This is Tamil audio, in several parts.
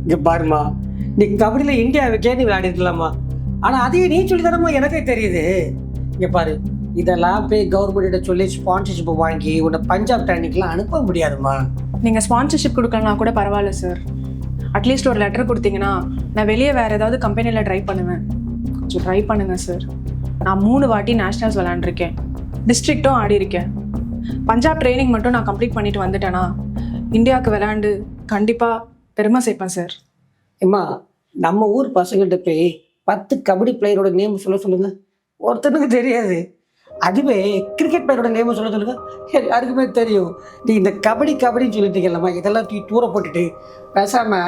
இங்கே பாருமா, நீ கபடியில் இந்தியாவுக்கே நீ விளையாடிருக்கலாமா, ஆனால் அதையும் நீ சொல்லி தரமா எனக்கே தெரியுது. இங்கே பாரு, இதெல்லாம் போய் கவர்மெண்ட்ட சொல்லி ஸ்பான்சர்ஷிப் வாங்கி உன்னை பஞ்சாப் ட்ரைனிங்லாம் அனுப்ப முடியாதுமா. நீங்கள் ஸ்பான்சர்ஷிப் கொடுக்கலனா கூட பரவாயில்ல சார். அட்லீஸ்ட் ஒரு லெட்டர் கொடுத்தீங்கன்னா நான் வெளியே வேறு ஏதாவது கம்பெனியில் ட்ரை பண்ணுவேன். கொஞ்சம் ட்ரை பண்ணுங்கள் சார். நான் 3 வாட்டி நேஷ்னல்ஸ் விளாண்டுருக்கேன், டிஸ்ட்ரிக்ட்டும் ஆடி இருக்கேன். பஞ்சாப் ட்ரைனிங் மட்டும் நான் கம்ப்ளீட் பண்ணிட்டு வந்துட்டேன்னா இந்தியாவுக்கு விளையாண்டு கண்டிப்பாக பெருமை சேர்ப்பேன் சார். அம்மா, நம்ம ஊர் பசங்கள்கிட்ட போய் 10 கபடி பிளேயரோட நேம் சொல்லுங்க, ஒருத்தனுக்கு தெரியாது. அதுவே கிரிக்கெட் பிளேயரோட நேம் சொல்லுங்க, எல்லாருக்குமே தெரியும். நீ இந்த கபடின்னு சொல்லிட்டு இருக்கலாமா, இதெல்லாம் தூர போட்டுட்டு பேசாம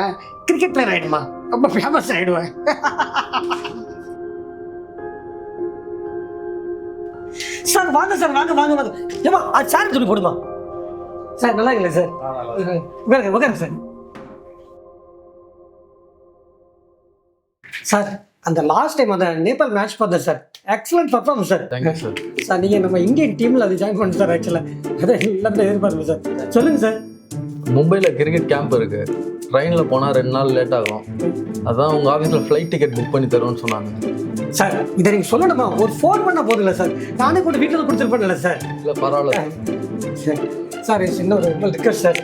கிரிக்கெட் பிளேயர் ஆயிடுமா, ரொம்ப ஃபேமஸ் ஆயிடுவேன். சார் வாங்க சார், வாங்க. ஏமா அது சார் துணி போடுமா சார், நல்லா இல்லை சார். உட்காருங்க சார். சார், அந்த லாஸ்ட் டைம் அந்த நேபாள் மேட்ச் பார்த்தேன் sir, excellent performance sir. Thank you sir. Sir, நீங்கள் நம்ம இந்தியன் டீமில் அது ஜாயின் பண்ணு சார். ஆக்சுவலாக அதை எல்லாத்தையும் எதிர்பார்ப்பேன் சார். சொல்லுங்கள் சார். மும்பையில் கிரிக்கெட் கேம்ப் இருக்குது. ட்ரெயினில் போனால் 2 நாள் லேட் ஆகும். அதான் உங்கள் ஆஃபீஸில் ஃப்ளைட் டிக்கெட் புக் பண்ணி தருவோன்னு சொன்னாங்க. சார், இதை நீங்கள் சொல்லணுமா, ஒரு ஃபோன் பண்ணால் போதும்ல சார், நானே கூட வீட்டில் கொடுத்துருப்பேன்ல சார். இல்லை பரவாயில்ல சார். சின்ன ஒரு ரிக்வெஸ்ட் சார்,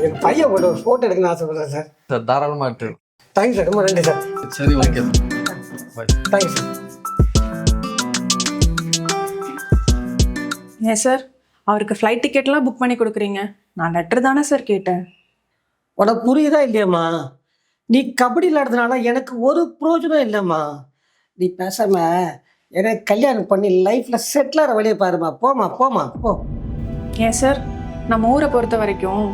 எங்கள் பையன் ஒரு ஃபோட்டோ எடுக்கணும்னு ஆசைப்படுறேன் சார். சார் தாராளமாக எடுத்து. தேங்க்யூ சார், ரொம்ப நன்றி சார். சரி, ஓகே பாய். Thank you sir. ஏன் சார் அவருக்கு ஃப்ளைட் டிக்கெட்லாம் புக் பண்ணி கொடுக்குறீங்க? நான் லெட்டர் தானே சார் கேட்டேன். உனக்கு புரியுதா இல்லையாம்மா? நீ கபடி விளையாடுறதுனால எனக்கு ஒரு பிரயோஜனம் இல்லைம்மா. நீ பேசாம எனக்கு கல்யாணம் பண்ணி லைஃப்பில் செட்டில் ஆகிற வழியை பாருமா. போமா போ. ஏன் சார், நம்ம ஊரை பொறுத்த வரைக்கும்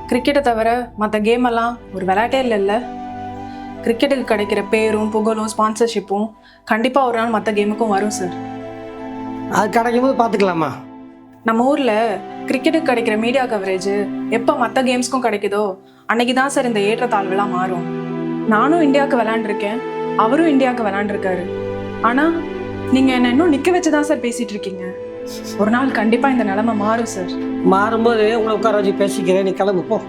கிரிக்கெட்டை தவிர மற்ற கேமெல்லாம் ஒரு விளையாட்டே இல்லைல்ல. கிரிக்கெட்டுக்கு கிடைக்கிற பேரும் புகழும் ஸ்பான்சர்ஷிப்பும் கண்டிப்பாக ஒரு நாள் மற்ற கேமுக்கும் வரும் சார். அது கிடைக்கும் போது பார்த்துக்கலாமா. நம்ம ஊரில் கிரிக்கெட்டுக்கு கிடைக்கிற மீடியா கவரேஜ் எப்போ மற்ற கேம்ஸ்க்கும் கிடைக்குதோ அன்னைக்கு தான் சார் இந்த ஏற்றத்தாழ்வுலாம் மாறும். நானும் இந்தியாவுக்கு விளையாண்டுருக்கேன், அவரும் இந்தியாவுக்கு விளையாண்டுருக்காரு. ஆனால் நீங்கள் என்னை இன்னும் நிற்க வச்சு தான் சார் பேசிகிட்டு இருக்கீங்க. ஒரு நாள் கண்டிப்பாக இந்த நிலைமை மாறும் சார். மாறும்போது உங்களை உட்கார வச்சு பேசிக்கிறேன், நீ கிளம்பு போ.